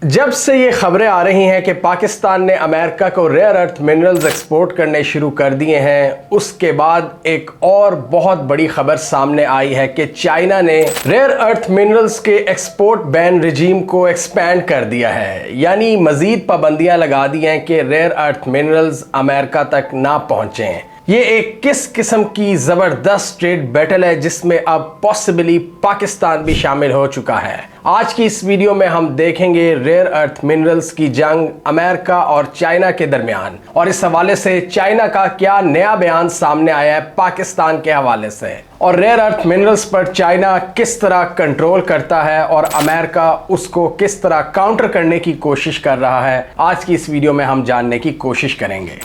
जब से ये खबरें आ रही हैं कि पाकिस्तान ने अमेरिका को रेयर अर्थ मिनरल्स एक्सपोर्ट करने शुरू कर दिए हैं, उसके बाद एक और बहुत बड़ी खबर सामने आई है कि चाइना ने रेयर अर्थ मिनरल्स के एक्सपोर्ट बैन रिजीम को एक्सपैंड कर दिया है। यानी मजीद पाबंदियां लगा दी हैं कि रेयर अर्थ मिनरल्स अमेरिका तक ना पहुंचें। ये एक किस किस्म की ज़बरदस्त ट्रेड बैटल है जिसमें अब पॉसिबली पाकिस्तान भी शामिल हो चुका है। आज की इस वीडियो में हम देखेंगे रेयर अर्थ मिनरल्स की जंग अमेरिका और चाइना के दरमियान, और इस हवाले से चाइना का क्या नया बयान सामने आया है पाकिस्तान के हवाले से, और रेयर अर्थ मिनरल्स पर चाइना किस तरह कंट्रोल करता है और अमेरिका उसको किस तरह काउंटर करने की कोशिश कर रहा है। आज की इस वीडियो में हम जानने की कोशिश करेंगे।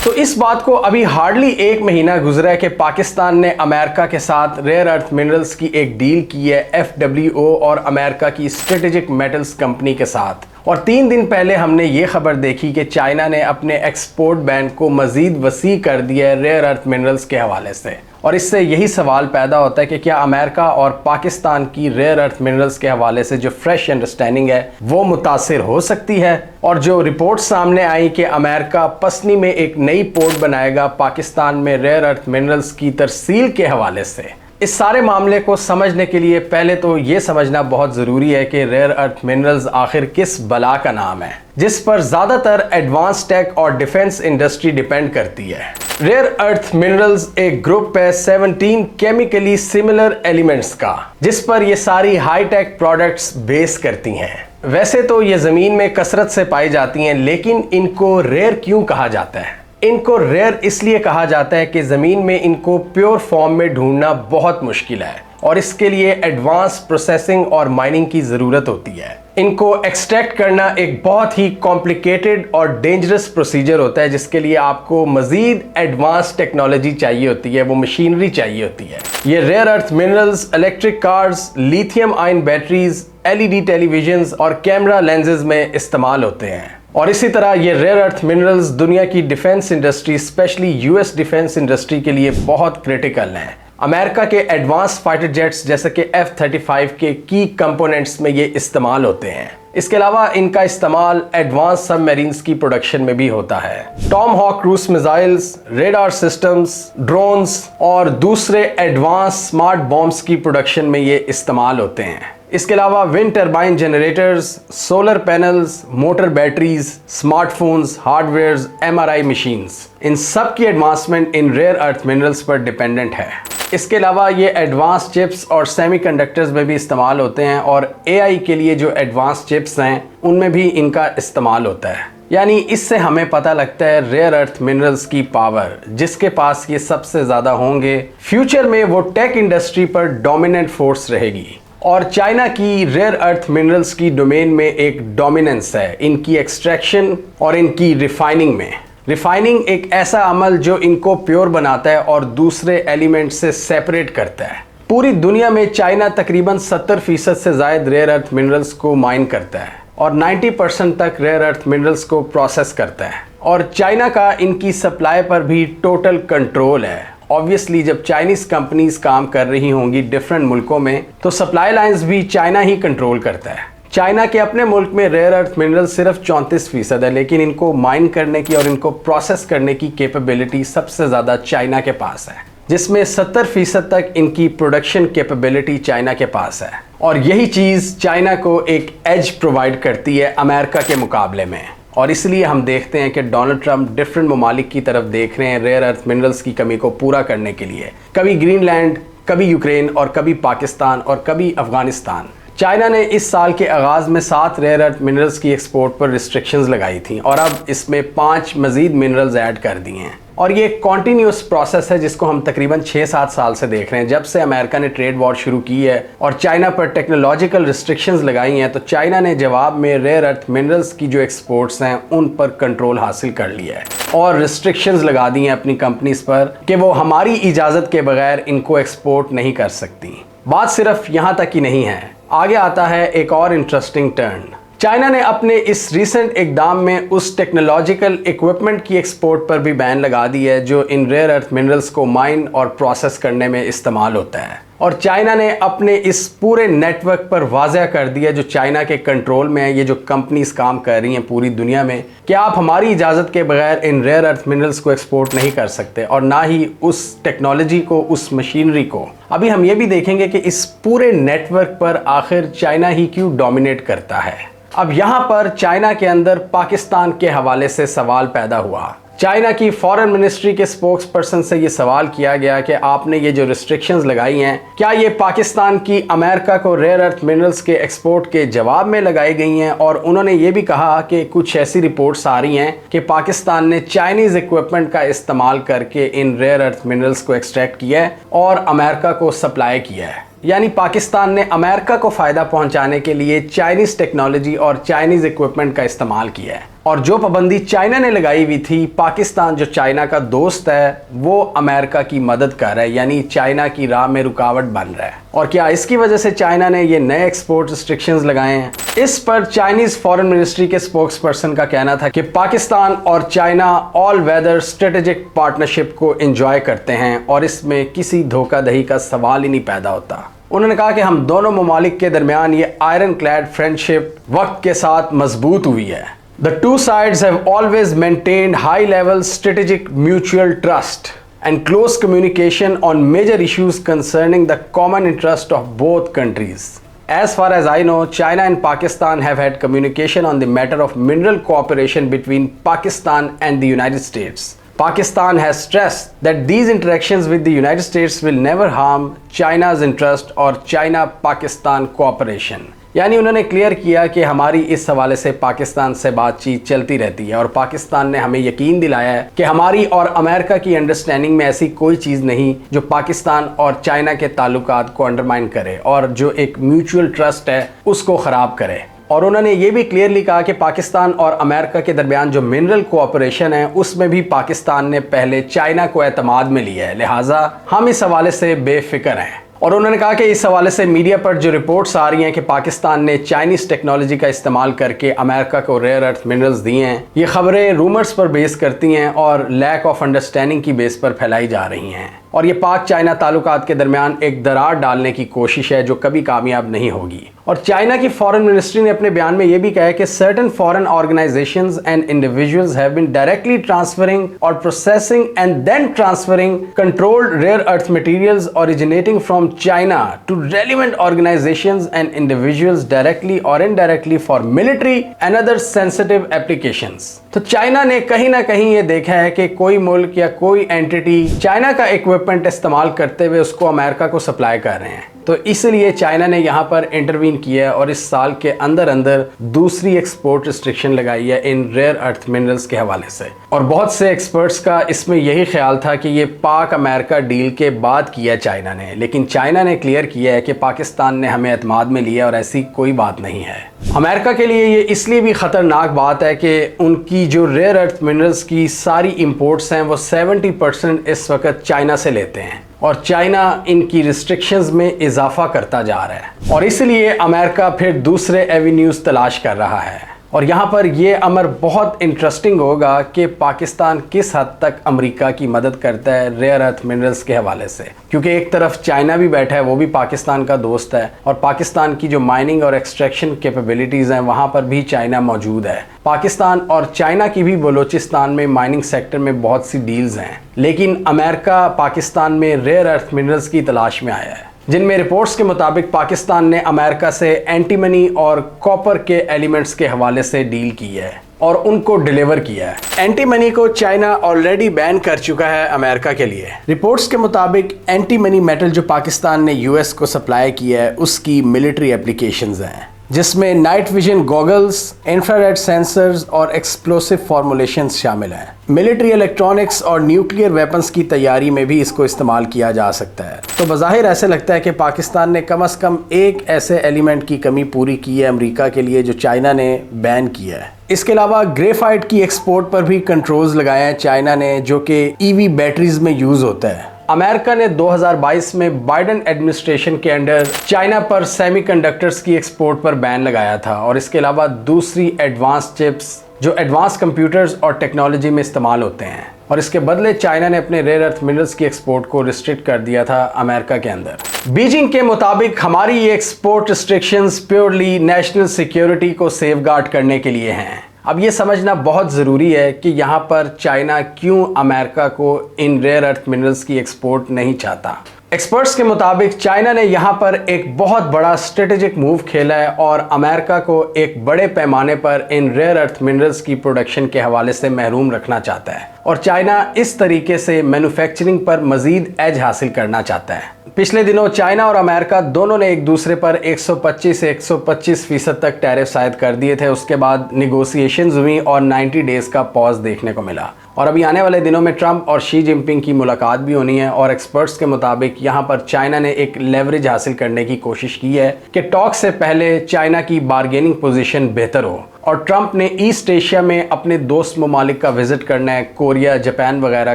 तो इस बात को अभी हार्डली एक महीना गुजरा है कि पाकिस्तान ने अमेरिका के साथ रेयर अर्थ मिनरल्स की एक डील की है FWO और अमेरिका की स्ट्रेटेजिक मेटल्स कंपनी के साथ। और 3 दिन पहले हमने ये खबर देखी कि चाइना ने अपने एक्सपोर्ट बैन को मजीद वसी कर दिया है रेयर अर्थ मिनरल्स के हवाले से। और इससे यही सवाल पैदा होता है कि क्या अमेरिका और पाकिस्तान की रेयर अर्थ मिनरल्स के हवाले से जो फ्रेश अंडरस्टैंडिंग है वो मुतासिर हो सकती है। और जो रिपोर्ट सामने आई कि अमेरिका पसनी में एक नई पोर्ट बनाएगा पाकिस्तान में रेयर अर्थ मिनरल्स की तरसील के हवाले से, इस सारे मामले को समझने के लिए पहले तो ये समझना बहुत ज़रूरी है कि रेयर अर्थ मिनरल्स आखिर किस बला का नाम है जिस पर ज़्यादातर एडवांस टेक और डिफेंस इंडस्ट्री डिपेंड करती है। रेयर अर्थ मिनरल्स एक ग्रुप है 17 केमिकली सिमिलर एलिमेंट्स का, जिस पर ये सारी हाई टेक प्रोडक्ट्स बेस करती हैं। वैसे तो ये ज़मीन में कसरत से पाई जाती हैं, लेकिन इनको रेयर क्यों कहा जाता है? इनको रेयर इसलिए कहा जाता है कि ज़मीन में इनको प्योर फॉर्म में ढूंढना बहुत मुश्किल है और इसके लिए एडवांस प्रोसेसिंग और माइनिंग की ज़रूरत होती है। इनको एक्सट्रैक्ट करना एक बहुत ही कॉम्प्लिकेटेड और डेंजरस प्रोसीजर होता है, जिसके लिए आपको मज़ीद एडवांस टेक्नोलॉजी चाहिए होती है, वो मशीनरी चाहिए होती है। ये rare earth minerals electric cars, lithium ion batteries, LED televisions और कैमरा लेंसेज में इस्तेमाल होते हैं। और इसी तरह ये रेयर अर्थ मिनरल्स दुनिया की defence industry, specially US defence industry के लिए बहुत क्रिटिकल हैं। अमेरिका के एडवांस फाइटर जेट्स जैसे कि F-35 के की कंपोनेंट्स में ये इस्तेमाल होते हैं। इसके अलावा इनका इस्तेमाल एडवांस सबमरीन्स की प्रोडक्शन में भी होता है। Tomahawk cruise missiles, radar systems, drones और दूसरे एडवांस स्मार्ट बॉम्ब्स की प्रोडक्शन में ये इस्तेमाल होते हैं। इसके अलावा wind turbine generators, solar panels, motor batteries, smartphones, hardwares, MRI machines, इन सब की एडवांसमेंट इन रेयर अर्थ मिनरल्स पर डिपेंडेंट है। इसके अलावा ये एडवांस चिप्स और सेमीकंडक्टर्स में भी इस्तेमाल होते हैं, और AI के लिए जो एडवांस चिप्स हैं उनमें भी इनका इस्तेमाल होता है। यानी इससे हमें पता लगता है रेयर अर्थ मिनरल्स की पावर, जिसके पास ये सबसे ज़्यादा होंगे, फ्यूचर में वो टेक इंडस्ट्री पर डोमिनेंट फोर्स रहेगी। और चाइना की रेयर अर्थ मिनरल्स की डोमेन में एक डोमिनेंस है इनकी एक्सट्रैक्शन और इनकी रिफाइनिंग में। रिफाइनिंग एक ऐसा अमल जो इनको प्योर बनाता है और दूसरे एलिमेंट से सेपरेट करता है। पूरी दुनिया में चाइना तकरीबन 70% से ज़ायद रेयर अर्थ मिनरल्स को माइन करता है और 90% तक रेयर अर्थ मिनरल्स को प्रोसेस करता है। और चाइना का इनकी सप्लाई पर भी टोटल कंट्रोल है। ऑब्वियसली जब चाइनीज़ कंपनीज काम कर रही होंगी डिफरेंट मुल्कों में, तो सप्लाई लाइंस भी चाइना ही कंट्रोल करता है। चाइना के अपने मुल्क में रेयर अर्थ मिनरल सिर्फ 34% है, लेकिन इनको माइन करने की और इनको प्रोसेस करने की कैपेबिलिटी सबसे ज़्यादा चाइना के पास है, जिसमें 70% तक इनकी प्रोडक्शन कैपेबिलिटी चाइना के पास है। और यही चीज़ चाइना को एक एज प्रोवाइड करती है अमेरिका के मुकाबले में। और इसलिए हम देखते हैं कि डोनाल्ड ट्रंप डिफरेंट ममालिक की तरफ देख रहे हैं रेयर अर्थ मिनरल्स की कमी को पूरा करने के लिए। कभी ग्रीनलैंड, कभी यूक्रेन और कभी पाकिस्तान और कभी अफगानिस्तान। चाइना ने इस साल के आगाज़ में 7 रेयर अर्थ मिनरल्स की एक्सपोर्ट पर रिस्ट्रिक्शंस लगाई थी और अब इसमें 5 मज़ीद मिनरल्स ऐड कर दिए हैं। और ये कॉन्टीन्यूस प्रोसेस है जिसको हम तकरीबन 6-7 साल से देख रहे हैं। जब से अमेरिका ने ट्रेड वॉर शुरू की है और चाइना पर टेक्नोलॉजिकल रिस्ट्रिक्शंस लगाई हैं, तो चाइना ने जवाब में रेयर अर्थ मिनरल्स की जो एक्सपोर्ट्स हैं उन पर कंट्रोल हासिल कर लिया है और रिस्ट्रिक्शंस लगा दी हैं अपनी कंपनीज पर कि वो हमारी इजाज़त के बगैर इनको एक्सपोर्ट नहीं कर सकती। बात सिर्फ यहाँ तक ही नहीं है, आगे आता है एक और इंटरेस्टिंग टर्न। चाइना ने अपने इस रीसेंट इकदाम में उस टेक्नोलॉजिकल इक्विपमेंट की एक्सपोर्ट पर भी बैन लगा दी है जो इन रेयर अर्थ मिनरल्स को माइन और प्रोसेस करने में इस्तेमाल होता है। और चाइना ने अपने इस पूरे नेटवर्क पर वाज़ह कर दिया जो चाइना के कंट्रोल में है, ये जो कंपनीज काम कर रही हैं पूरी दुनिया में, कि आप हमारी इजाज़त के बगैर इन रेयर अर्थ मिनरल्स को एक्सपोर्ट नहीं कर सकते और ना ही उस टेक्नोलॉजी को, उस मशीनरी को। अभी हम ये भी देखेंगे कि इस पूरे नेटवर्क पर आखिर चाइना ही क्यों डोमिनेट करता है। अब यहाँ पर चाइना के अंदर पाकिस्तान के हवाले से सवाल पैदा हुआ। चाइना की फॉरेन मिनिस्ट्री के स्पोक्स पर्सन से ये सवाल किया गया कि आपने ये जो रिस्ट्रिक्शंस लगाई हैं, क्या ये पाकिस्तान की अमेरिका को रेयर अर्थ मिनरल्स के एक्सपोर्ट के जवाब में लगाई गई हैं। और उन्होंने ये भी कहा कि कुछ ऐसी रिपोर्ट्स आ रही हैं कि पाकिस्तान ने चाइनीज़ इक्विपमेंट का इस्तेमाल करके इन रेयर अर्थ मिनरल्स को एक्सट्रैक्ट किया है और अमेरिका को सप्लाई किया है। यानी पाकिस्तान ने अमेरिका को फ़ायदा पहुंचाने के लिए चाइनीज़ टेक्नोलॉजी और चाइनीज़ इक्विपमेंट का इस्तेमाल किया है। और जो पाबंदी चाइना ने लगाई हुई थी, पाकिस्तान जो चाइना का दोस्त है वो अमेरिका की मदद कर रहा है, यानी चाइना की राह में रुकावट बन रहा है। और क्या इसकी वजह से चाइना ने ये नए एक्सपोर्ट रिस्ट्रिक्शंस लगाए हैं? इस पर चाइनीज़ फॉरेन मिनिस्ट्री के स्पोक्स पर्सन का कहना था कि पाकिस्तान और China all weather strategic partnership को एंजॉय करते हैं और इसमें किसी धोखाधड़ी का सवाल ही नहीं पैदा होता। उन्होंने कहा कि हम दोनों ममालिक के दरमियान ये आयरन क्लैड फ्रेंडशिप वक्त के साथ मजबूत हुई है। The two sides have always maintained high-level strategic mutual trust and close communication on major issues concerning the common interest of both countries. As far as I know, China and Pakistan have had communication on the matter of mineral cooperation between Pakistan and the United States. Pakistan has stressed that these interactions with the United States will never harm China's interest or China-Pakistan cooperation. यानी उन्होंने clear किया कि हमारी इस हवाले से पाकिस्तान से बातचीत चलती रहती है और पाकिस्तान ने हमें यकीन दिलाया है कि हमारी और अमेरिका की अंडरस्टैंडिंग में ऐसी कोई चीज़ नहीं जो पाकिस्तान और चाइना के ताल्लुकात को अंडरमाइन करे और जो एक म्यूचुअल ट्रस्ट है उसको ख़राब करे। और उन्होंने ये भी क्लियरली कहा कि पाकिस्तान और अमेरिका के दरमियान जो मिनरल कोऑपरेशन है उसमें भी पाकिस्तान ने पहले चाइना को एतमाद में लिया है, लिहाजा हम इस हवाले से बेफिक्र हैं। और उन्होंने कहा कि इस हवाले से मीडिया पर जो रिपोर्ट्स आ रही हैं कि पाकिस्तान ने चाइनीज़ टेक्नोलॉजी का इस्तेमाल करके अमेरिका को रेयर अर्थ मिनरल्स दिए हैं, ये खबरें रूमर्स पर बेस करती हैं और लैक ऑफ अंडरस्टैंडिंग की बेस पर फैलाई जा रही हैं और ये पाक चाइना ताल्लुकात के दरमियान एक दरार डालने की कोशिश है जो कभी कामयाब नहीं होगी। और चाइना की फॉरेन मिनिस्ट्री ने अपने बयान में ये भी कहा है कि certain foreign organisations and individuals have been directly transferring or processing and then transferring controlled rare earth materials originating from China to relevant organisations and individuals directly or indirectly for military and other sensitive applications. तो China ने कहीं ना कहीं ये देखा है कि कोई मुल्क या कोई एंटिटी चाइना का इक्विपमेंट इस्तेमाल करते हुए उसको अमेरिका को सप्लाई कर रहे हैं, तो इसलिए चाइना ने यहाँ पर इंटरवीन किया है और इस साल के अंदर अंदर दूसरी एक्सपोर्ट रिस्ट्रिक्शन लगाई है इन रेयर अर्थ मिनरल्स के हवाले से। और बहुत से एक्सपर्ट्स का इसमें यही ख्याल था कि ये पाक अमेरिका डील के बाद किया चाइना ने, लेकिन चाइना ने क्लियर किया है कि पाकिस्तान ने हमें एतमाद में लिया और ऐसी कोई बात नहीं है। अमेरिका के लिए ये इसलिए भी ख़तरनाक बात है कि उनकी जो रेयर अर्थ मिनरल्स की सारी इंपोर्ट्स हैं वो 70% इस वक्त चाइना से लेते हैं और चाइना इनकी रिस्ट्रिक्शंस में इजाफा करता जा रहा है और इसलिए अमेरिका फिर दूसरे एवेन्यूज़ तलाश कर रहा है। और यहाँ पर यह अमर बहुत इंटरेस्टिंग होगा कि पाकिस्तान किस हद तक अमेरिका की मदद करता है रेयर अर्थ मिनरल्स के हवाले से, क्योंकि एक तरफ चाइना भी बैठा है, वो भी पाकिस्तान का दोस्त है और पाकिस्तान की जो माइनिंग और एक्सट्रैक्शन कैपेबिलिटीज़ हैं वहाँ पर भी चाइना मौजूद है। पाकिस्तान और चाइना की भी बलोचिस्तान में माइनिंग सेक्टर में बहुत सी डील्स हैं, लेकिन अमेरिका पाकिस्तान में रेयर अर्थ मिनरल्स की तलाश में आया है, जिनमें रिपोर्ट्स के मुताबिक पाकिस्तान ने अमेरिका से एंटीमनी और कॉपर के एलिमेंट्स के हवाले से डील की है और उनको डिलीवर किया है। एंटीमनी को चाइना ऑलरेडी बैन कर चुका है अमेरिका के लिए। रिपोर्ट्स के मुताबिक एंटीमनी मेटल जो पाकिस्तान ने यूएस को सप्लाई किया है उसकी मिलिट्री एप्लीकेशंस हैं, जिसमें night vision goggles, infrared sensors और एक्सप्लोसिव फॉर्मुलेशंस शामिल हैं। मिलिट्री इलेक्ट्रॉनिक्स और न्यूक्लियर वेपन्स की तैयारी में भी इसको इस्तेमाल किया जा सकता है। तो बज़ाहिर ऐसे लगता है कि पाकिस्तान ने कम से कम एक ऐसे एलिमेंट की कमी पूरी की है अमेरिका के लिए जो चाइना ने बैन किया है। इसके अलावा ग्रेफाइट की एक्सपोर्ट पर भी कंट्रोल्स लगाए हैं चाइना ने, जो कि ईवी बैटरीज में यूज़ होता है अमेरिका ने 2022 में बाइडेन एडमिनिस्ट्रेशन के अंडर चाइना पर सेमीकंडक्टर्स की एक्सपोर्ट पर बैन लगाया था और इसके अलावा दूसरी एडवांस चिप्स जो एडवांस कंप्यूटर्स और टेक्नोलॉजी में इस्तेमाल होते हैं, और इसके बदले चाइना ने अपने रेयर अर्थ मिनरल्स की एक्सपोर्ट को रिस्ट्रिक्ट कर दिया था अमेरिका के अंदर। बीजिंग के मुताबिक हमारी ये export restrictions purely national security को सेफगार्ड करने के लिए हैं। अब ये समझना बहुत ज़रूरी है कि यहाँ पर चाइना क्यों अमेरिका को इन रेयर अर्थ मिनरल्स की एक्सपोर्ट नहीं चाहता। एक्सपर्ट्स के मुताबिक चाइना ने यहाँ पर एक बहुत बड़ा स्ट्रेटेजिक मूव खेला है और अमेरिका को एक बड़े पैमाने पर इन रेयर अर्थ मिनरल्स की प्रोडक्शन के हवाले से महरूम रखना चाहता है और चाइना इस तरीके से मैन्युफैक्चरिंग पर मजीद एज हासिल करना चाहता है। पिछले दिनों चाइना और अमेरिका दोनों ने एक दूसरे पर 125 से 125% तक टैरिफ आयद कर दिए थे। उसके बाद निगोसिएशंस हुई और 90 डेज का पॉज देखने को मिला और अभी आने वाले दिनों में ट्रंप और शी जिनपिंग की मुलाकात भी होनी है और एक्सपर्ट्स के मुताबिक यहाँ पर चाइना ने एक लेवरेज हासिल करने की कोशिश की है कि टॉक से पहले चाइना की बार्गेनिंग पोजीशन बेहतर हो। और ट्रंप ने ईस्ट एशिया में अपने दोस्त ममालिक का विजिट करना है, कोरिया, जापान वगैरह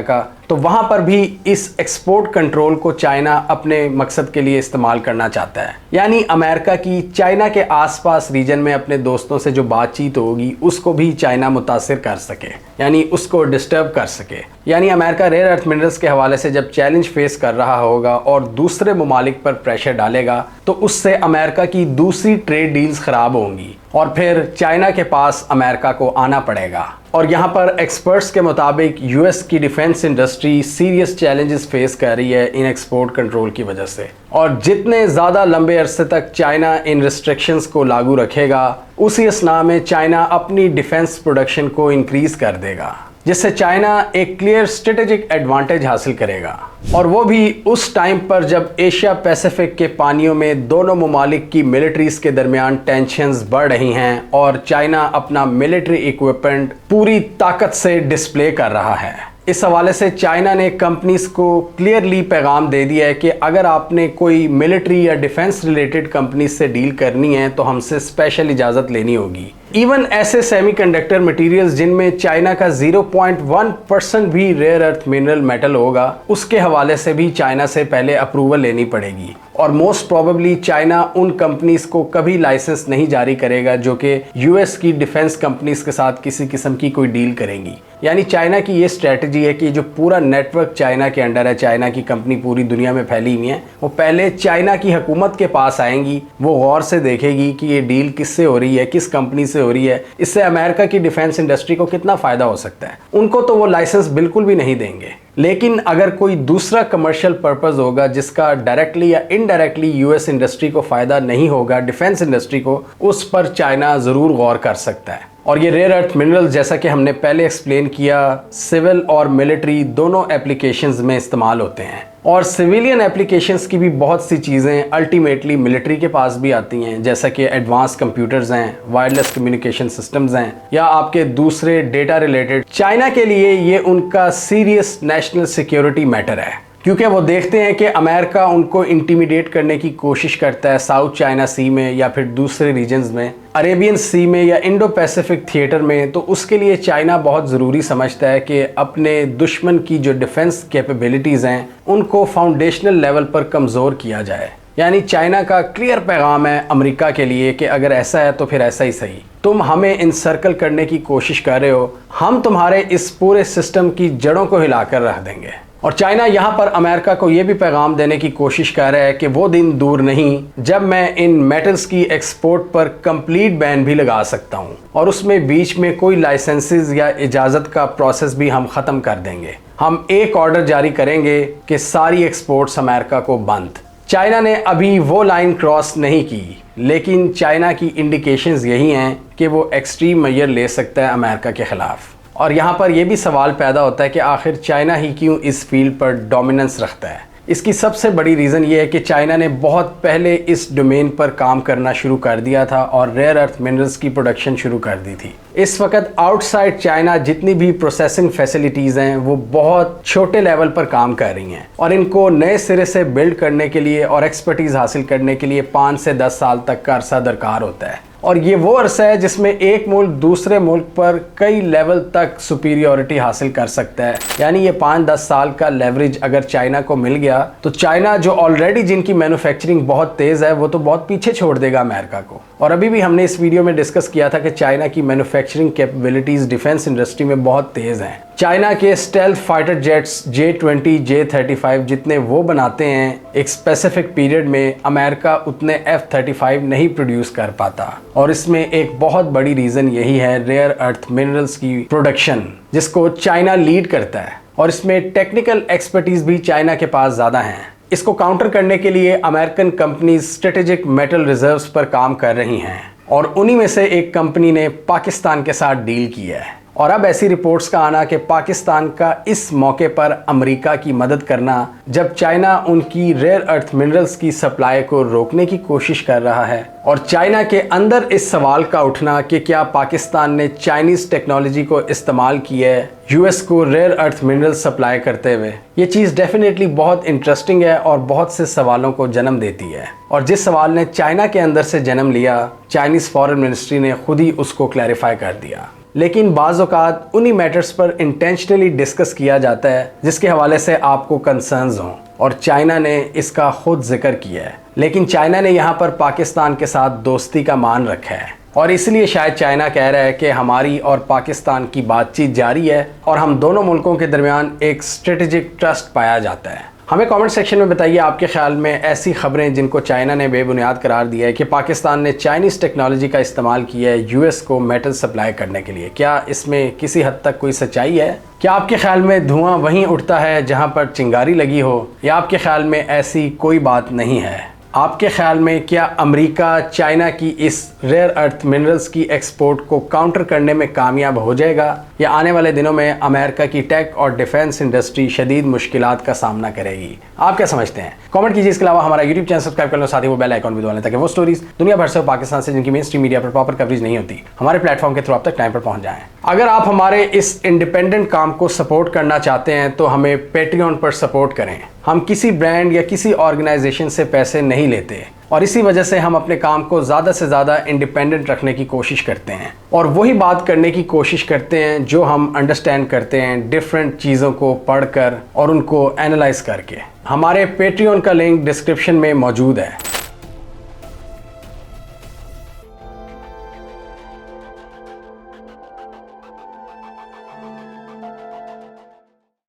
का, तो वहाँ पर भी इस एक्सपोर्ट कंट्रोल को चाइना अपने मकसद के लिए इस्तेमाल करना चाहता है। यानी अमेरिका की चाइना के आसपास रीजन में अपने दोस्तों से जो बातचीत होगी उसको भी चाइना मुतासिर कर सके, यानी उसको डिस्टर्ब कर सके। यानी अमेरिका रेयर अर्थ मिनरल्स के हवाले से जब चैलेंज फेस कर रहा होगा और दूसरे ममालिक पर प्रेशर डालेगा तो उससे अमेरिका की दूसरी ट्रेड डील्स खराब होंगी और फिर चाइना के पास अमेरिका को आना पड़ेगा। और यहाँ पर एक्सपर्ट्स के मुताबिक यूएस की defence industry serious challenges face कर रही है इन एक्सपोर्ट कंट्रोल की वजह से, और जितने ज़्यादा लंबे अरसे तक चाइना इन रिस्ट्रिक्शंस को लागू रखेगा उसी असना में चाइना अपनी डिफेंस प्रोडक्शन को इंक्रीज कर देगा, जिससे चाइना एक क्लियर स्ट्रेटेजिक एडवांटेज हासिल करेगा, और वो भी उस टाइम पर जब एशिया पैसिफिक के पानियों में दोनों ममालिक की मिलिट्रीज के दरमियान टेंशन्स बढ़ रही हैं और चाइना अपना मिलिट्री इक्विपमेंट पूरी ताकत से डिस्प्ले कर रहा है। इस हवाले से चाइना ने कंपनीज को क्लियरली पैगाम दे दिया है कि अगर आपने कोई मिलिट्री या डिफेंस रिलेटेड कंपनीज से डील करनी है तो हमसे स्पेशल इजाज़त लेनी होगी। इवन ऐसे सेमीकंडक्टर मटेरियल्स जिनमें चाइना का 0.1% भी रेयर अर्थ मिनरल मेटल होगा उसके हवाले से भी चाइना से पहले अप्रूवल लेनी पड़ेगी, और मोस्ट प्रोबेबली चाइना उन कंपनीज को कभी लाइसेंस नहीं जारी करेगा जो कि यूएस की डिफेंस कंपनीज के साथ किसी किस्म की कोई डील करेंगी। यानी चाइना की ये स्ट्रेटजी है कि जो पूरा नेटवर्क चाइना के अंडर है, चाइना की कंपनी पूरी दुनिया में फैली हुई है, वो पहले चाइना की हुकूमत के पास आएंगी, वो गौर से देखेगी कि ये डील किससे हो रही है, किस कंपनी से हो रही है, इससे अमेरिका की डिफेंस इंडस्ट्री को कितना फ़ायदा हो सकता है। उनको तो वो लाइसेंस बिल्कुल भी नहीं देंगे, लेकिन अगर कोई दूसरा कमर्शियल पर्पस होगा जिसका डायरेक्टली या इनडायरेक्टली यूएस इंडस्ट्री को फ़ायदा नहीं होगा, डिफेंस इंडस्ट्री को, उस पर चाइना ज़रूर गौर कर सकता है। और ये रेयर अर्थ मिनरल्स जैसा कि हमने पहले एक्सप्लेन किया, सिविल और मिलिट्री दोनों एप्लीकेशंस में इस्तेमाल होते हैं, और सिविलियन एप्लीकेशंस की भी बहुत सी चीज़ें अल्टीमेटली मिलिट्री के पास भी आती हैं, जैसा कि एडवांस कंप्यूटर्स हैं, वायरलेस कम्युनिकेशन सिस्टम्स हैं, या आपके दूसरे डेटा रिलेटेड। चाइना के लिए ये उनका सीरियस नेशनल सिक्योरिटी मैटर है, क्योंकि वो देखते हैं कि अमेरिका उनको इंटिमिडेट करने की कोशिश करता है साउथ चाइना सी में या फिर दूसरे रीजन्स में, अरेबियन सी में या इंडो पैसिफिक थिएटर में। तो उसके लिए चाइना बहुत ज़रूरी समझता है कि अपने दुश्मन की जो डिफेंस कैपेबिलिटीज़ हैं उनको फाउंडेशनल लेवल पर कमज़ोर किया जाए। यानी चाइना का क्लियर पैगाम है अमेरिका के लिए कि अगर ऐसा है तो फिर ऐसा ही सही, तुम हमें इनसर्कल करने की कोशिश कर रहे हो, हम तुम्हारे इस पूरे सिस्टम की जड़ों को हिलाकर रख देंगे। और चाइना यहाँ पर अमेरिका को ये भी पैगाम देने की कोशिश कर रहा है कि वो दिन दूर नहीं जब मैं इन मेटल्स की एक्सपोर्ट पर कंप्लीट बैन भी लगा सकता हूँ, और उसमें बीच में कोई लाइसेंसेस या इजाज़त का प्रोसेस भी हम ख़त्म कर देंगे। हम एक ऑर्डर जारी करेंगे कि सारी एक्सपोर्ट्स अमेरिका को बंद। चाइना ने अभी वो लाइन क्रॉस नहीं की, लेकिन चाइना की इंडिकेशंस यही हैं कि वो एक्सट्रीम मेजर ले सकता है अमेरिका के ख़िलाफ़। और यहाँ पर यह भी सवाल पैदा होता है कि आखिर चाइना ही क्यों इस फील्ड पर डोमिनेंस रखता है। इसकी सबसे बड़ी रीज़न ये है कि चाइना ने बहुत पहले इस डोमेन पर काम करना शुरू कर दिया था और रेयर अर्थ मिनरल्स की प्रोडक्शन शुरू कर दी थी। इस वक्त आउटसाइड चाइना जितनी भी प्रोसेसिंग फैसिलिटीज़ हैं वो बहुत छोटे लेवल पर काम कर रही हैं, और इनको नए सिरे से बिल्ड करने के लिए और एक्सपर्टीज़ हासिल करने के लिए 5 से 10 साल तक का अरसा दरकार होता है। और ये वो अरसा है जिसमें एक मुल्क दूसरे मुल्क पर कई लेवल तक सुपीरियॉरिटी हासिल कर सकता है। यानी ये 5-10 साल का लेवरेज अगर चाइना को मिल गया तो चाइना जो ऑलरेडी जिनकी मैन्युफैक्चरिंग बहुत तेज़ है वो तो बहुत पीछे छोड़ देगा अमेरिका को। और अभी भी हमने इस वीडियो में डिस्कस किया था कि चाइना की मैन्युफैक्चरिंग कैपेबिलिटीज़ डिफेंस इंडस्ट्री में बहुत तेज़ हैं। चाइना के stealth fighter jets J-20, J-35 जितने वो बनाते हैं एक स्पेसिफिक पीरियड में, अमेरिका उतने F-35 नहीं प्रोड्यूस कर पाता। और इसमें एक बहुत बड़ी रीज़न यही है रेयर अर्थ मिनरल्स की प्रोडक्शन, जिसको चाइना लीड करता है। और इसमें टेक्निकल एक्सपर्टीज़ भी चाइना के पास ज़्यादा हैं। इसको काउंटर करने के लिए American companies strategic metal reserves पर काम कर रही हैं और उन्हीं में से एक कंपनी ने पाकिस्तान के साथ डील की है। और अब ऐसी रिपोर्ट्स का आना कि पाकिस्तान का इस मौके पर अमेरिका की मदद करना, जब चाइना उनकी रेयर अर्थ मिनरल्स की सप्लाई को रोकने की कोशिश कर रहा है। और चाइना के अंदर इस सवाल का उठना कि क्या पाकिस्तान ने चाइनीज़ टेक्नोलॉजी को इस्तेमाल किया है यूएस को रेयर अर्थ मिनरल्स सप्लाई करते हुए, ये चीज़ डेफिनेटली बहुत इंटरेस्टिंग है और बहुत से सवालों को जन्म देती है। और जिस सवाल ने चाइना के अंदर से जन्म लिया, चाइनीज़ फॉरेन मिनिस्ट्री ने खुद ही उसको क्लैरिफाई कर दिया। लेकिन बाज़ औक़ात उन्हीं मैटर्स पर इंटेंशनली डिस्कस किया जाता है जिसके हवाले से आपको कंसर्न्स हों, और चाइना ने इसका खुद जिक्र किया है। लेकिन चाइना ने यहाँ पर पाकिस्तान के साथ दोस्ती का मान रखा है और इसलिए शायद चाइना कह रहा है कि हमारी और पाकिस्तान की बातचीत जारी है और हम दोनों मुल्कों के दरमियान एक स्ट्रेटेजिक ट्रस्ट पाया जाता है। हमें कमेंट सेक्शन में बताइए आपके ख्याल में ऐसी खबरें जिनको चाइना ने बेबुनियाद करार दिया है कि पाकिस्तान ने चाइनीज़ टेक्नोलॉजी का इस्तेमाल किया है यूएस को मेटल सप्लाई करने के लिए। क्या इसमें किसी हद तक कोई सच्चाई है? क्या आपके ख्याल में धुआं वहीं उठता है जहां पर चिंगारी लगी हो, या आपके ख्याल में ऐसी कोई बात नहीं है? आपके ख्याल में क्या अमेरिका चाइना की इस रेयर अर्थ मिनरल्स की एक्सपोर्ट को काउंटर करने में कामयाब हो जाएगा, या आने वाले दिनों में अमेरिका की टेक और डिफेंस इंडस्ट्री शदीद मुश्किलात का सामना करेगी? आप क्या समझते हैं? कमेंट कीजिए। इसके अलावा हमारा यूट्यूब चैनल सब्सक्राइब कर लो, साथ ही वो बेल आइकॉन भी दबा लें ताकि वो स्टोरीज दुनिया भर से पाकिस्तान से जिनकी मेन स्ट्रीम मीडिया पर प्रॉपर कवरेज नहीं होती, हमारे प्लेटफॉर्म के थ्रू आप तक टाइम पर पहुंच जाएं। अगर आप हमारे इस इंडिपेंडेंट काम को सपोर्ट करना चाहते हैं तो हमें पेट्रियन पर सपोर्ट करें। हम किसी ब्रांड या किसी ऑर्गेनाइजेशन से पैसे नहीं लेते और इसी वजह से हम अपने काम को ज़्यादा से ज़्यादा इंडिपेंडेंट रखने की कोशिश करते हैं और वही बात करने की कोशिश करते हैं जो हम अंडरस्टैंड करते हैं डिफरेंट चीज़ों को पढ़कर और उनको एनालाइज करके। हमारे पेट्रियन का लिंक डिस्क्रिप्शन में मौजूद है।